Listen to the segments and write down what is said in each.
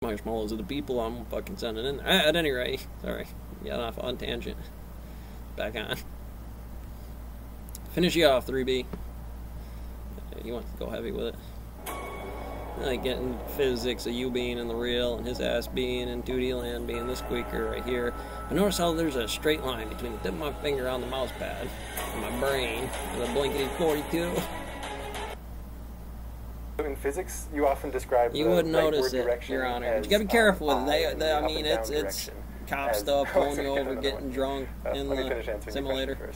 marshmallows of the people I'm fucking sending in. At any rate, sorry, got off on tangent. Back on. Finish you off, 3B. He wants to go heavy with it. Like getting physics of you being in the real and his ass being in 2D land being the squeaker right here. I notice how there's a straight line between the tip of my finger on the mouse pad and my brain with a blinkety 42. In physics, you often describe you would notice it, Your Honor. But you gotta be careful with it. I mean, it's cop stuff, pulling you over, getting drunk in the simulator.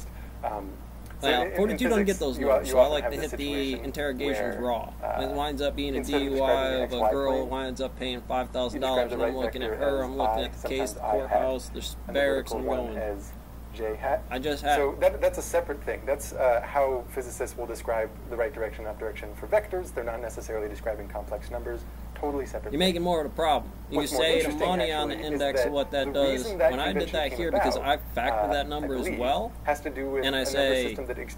Well, 42 doesn't get those numbers, so I like to hit the interrogations raw. It winds up being a DUI of a girl who winds up paying $5,000, and I'm looking at her, I'm looking at the case, the courthouse, there's barracks, and I'm going, I just had... So that's a separate thing. That's how physicists will describe the right direction, left direction for vectors. They're not necessarily describing complex numbers. Totally separate. You're making more of a problem. You can say the money on the index of what that does. When I did that here, because I factored that number as well, and I say,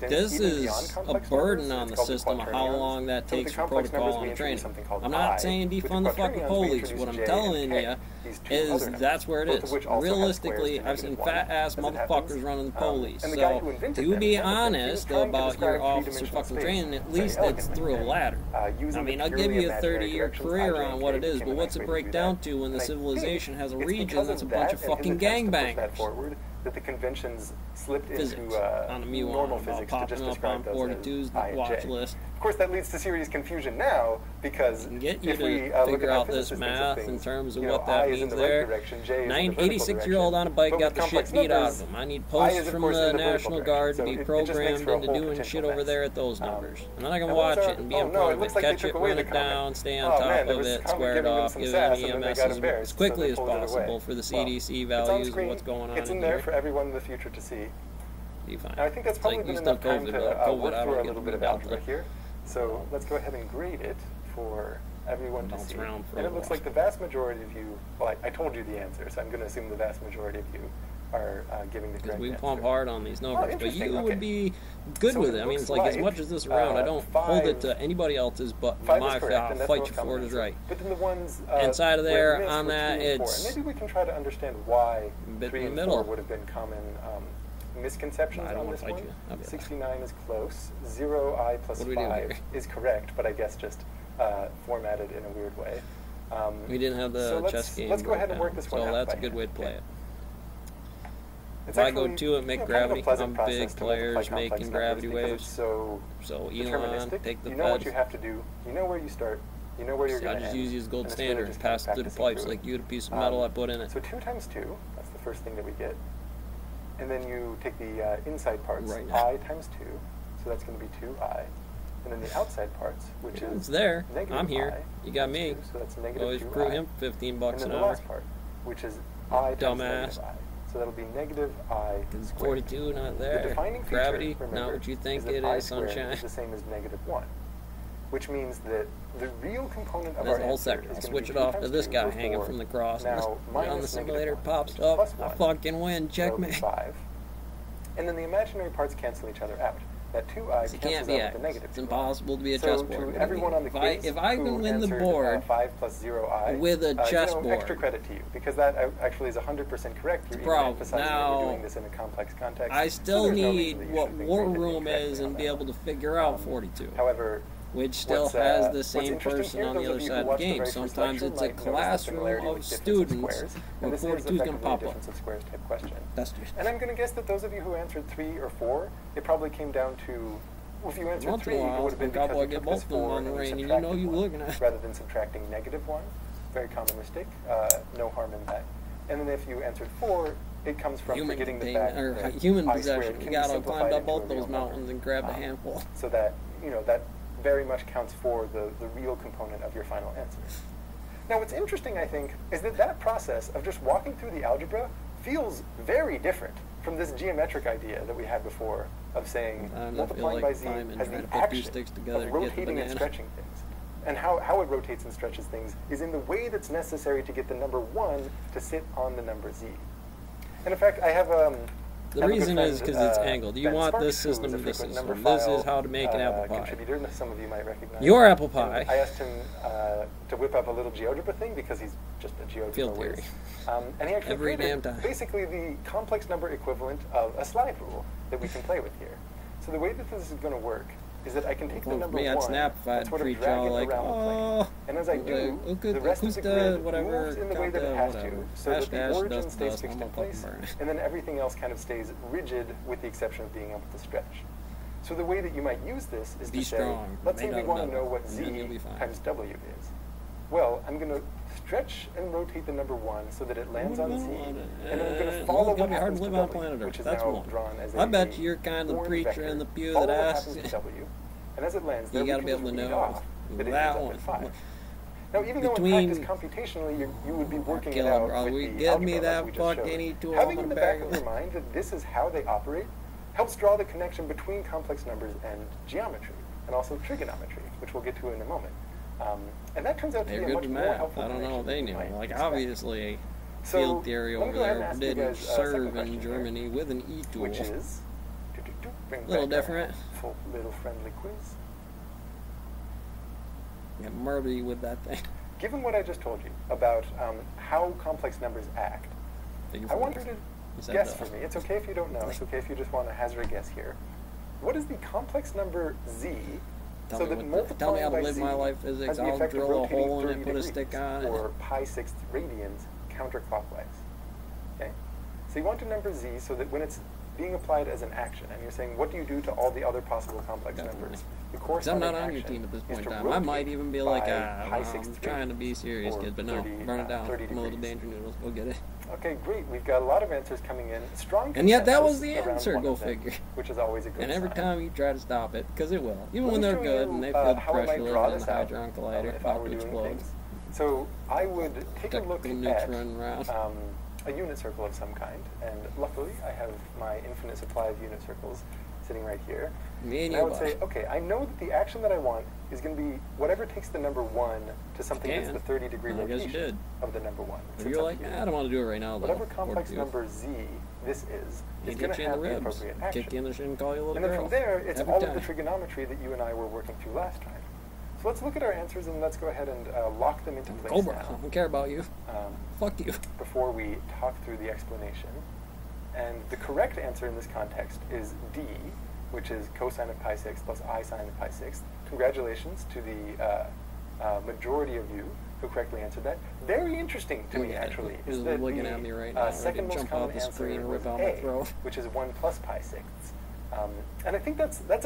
this is a burden on the system of how long that takes for protocol on training. I'm not saying defund the fucking police. What I'm telling you is that's where it is. Realistically, I've seen fat-ass motherfuckers running the police. So, to be honest about your officer fucking training, at least it's through a ladder. I mean, I'll give you a 30-year career on what it is, but what's it break down to when the civilization has a region that's a bunch of fucking gangbangers? That the conventions slipped physics into on a normal physics to just describe those on 42's watch list. Of course, that leads to serious confusion now, because get you to figure out this math in terms of what that means there. 86-year-old on a bike got the shit beat out of him. I need posts from the National Guard to be programmed into doing shit over there at those numbers. And then I can watch it and be in front of it, catch it, run it down, stay on top of it, square it off, give EMS as quickly as possible for the CDC values of what's going on in there for everyone in the future to see. Be fine. Now, I think that's probably been enough time to work through a little bit of algebra here. So let's go ahead and grade it for everyone to see. And it looks like the vast majority of you, well, I told you the answer, so I'm going to assume the vast majority of you are giving the correct answer. Because we pump hard on these numbers, but you would be good with it. I mean, it's like as much as this around, I don't hold it to anybody else's, but my fight you for it is right. But then the ones inside of there, on that, it's maybe we can try to understand why bit 3 and 4 would have been common misconceptions on this one. 69 is close. 0i plus 5 is correct, but I guess just formatted in a weird way. We didn't have the chess game. Let's go ahead and work this one out. So that's a good way to play it. If I go to it, make gravity. I'm big players making gravity waves. So Elon, take the You know what you have to do. You know where you start. You know where you're going to end. I just use these gold standard and pass it through the pipes like you had a piece of metal I put in it. So 2 times 2, that's the first thing that we get. And then you take the inside parts, I times 2, so that's going to be 2i. And then the outside parts, which is it's there. I'm here. You got me. 2, so that's negative always 2i. accrue him $15 an hour. And then the last part, which is I times negative I. So that'll be negative I squared. 42 not there. The defining feature, gravity, remember, not what you think is it I is, sunshine. Is the same as negative 1, which means that the real component of There's our a whole answer sector. is I'll going switch to it be off to this guy hanging from the cross. Now, on the simulator pops 1, up. I fucking win. Checkmate. 5. And then the imaginary parts cancel each other out. That 2i cancels out with the negative. It's impossible to be a so chessboard. To everyone on the quiz if I can win the board 5 plus 0i with a chessboard, extra credit to you, because that actually is 100% correct. You're even emphasizing that you're doing this in a complex context. I still need what War Room is and be able to figure out 42. However, which still has the same person on the other side of the game. Sometimes it's a classroom of students where 42 is going to pop up. That's just. And I'm going to guess that those of you who answered 3 or 4, it probably came down to, well, if you answered 3, it would have been because you took this 4 and subtracted rather than subtracting negative 1. Very common mistake. No harm in that. And then if you answered 4, it comes from forgetting the fact that human possession. You got to climb up both those mountains and grab a handful. So that, that very much counts for the real component of your final answer. Now, what's interesting, I think, is that process of just walking through the algebra feels very different from this geometric idea that we had before of saying multiplying by z has the action of rotating and stretching things. And how it rotates and stretches things is in the way that's necessary to get the number 1 to sit on the number z. And in fact, I have The reason is because it's angled. You want this system to this system. This is how to make an apple pie. Contributor that some of you might recognize. Your apple pie. And I asked him to whip up a little GeoGebra thing because he's just a GeoGebra field theory. And he actually every damn time. Basically the complex number equivalent of a slide rule that we can play with here. So the way that this is going to work is that I can take the number 1 and sort of drag it around the plane. And as I do, the rest of the grid moves in the way that it has to, so that the origin stays fixed in place, and then everything else kind of stays rigid with the exception of being able to stretch. So the way that you might use this is to say, let's say we want to know what z times w is. Well, I'm going to stretch and rotate the number 1 so that it lands on z, and then I'm going to follow what happens to w, which is now drawn as a I bet you're kind of the preacher in the pew that asks. And as it lands, you got to be able to know that one. Now, even though in practice, computationally, you would be working it out with the algebra like we just showed, having in the back of your mind that this is how they operate helps draw the connection between complex numbers and geometry, and also trigonometry, which we'll get to in a moment. And that turns out to be a much more helpful I don't know what they knew. Like, expect. obviously, field theory over there didn't serve in Germany with an E-tool. Which is... A little different. Little friendly quiz. Yeah, murder you with that thing. Given what I just told you about how complex numbers act, I want you to guess for me. It's okay if you don't know. It's okay if you just want to hazard a guess here. What is the complex number z? Tell me how to live my life physics. I'll drill a hole in it, put a stick on it. Or pi/6 radians counterclockwise. Okay? So you want to number z so that when it's being applied as an action, and you're saying, what do you do to all the other possible complex numbers? Because I'm not on your team at this point in time. I might even be like, I'm trying to be serious, kid, but no, burn it down. I'm a little danger noodles. Go get it. Okay, great. We've got a lot of answers coming in. Strong and yet that was the answer, go figure. Which is always a good And every sign. time you try to stop it, because it will. Even when they're good and they feel the pressure in the Hadron Collider about to explode. So I would take a look at around. A unit circle of some kind, and luckily I have my infinite supply of unit circles sitting right here. And I would say, okay, I know that the action that I want is going to be whatever takes the number 1 to something that's the 30-degree rotation of the number 1. If you're like, I don't want to do it right now, though. Whatever complex number z this is going to have the appropriate action. Kick you in the shin and call you a little girl. And then from there, it's all of the trigonometry that you and I were working through last time. So let's look at our answers and let's go ahead and lock them into place Cobra, I don't care about you. Fuck you. Before we talk through the explanation. And the correct answer in this context is D, which is cosine of pi/6 plus I sine of pi/6. Congratulations to the majority of you who correctly answered that. Very interesting to me, actually, is that looking at me right now, second most common answer was A, which is 1 plus pi/6. And I think that's a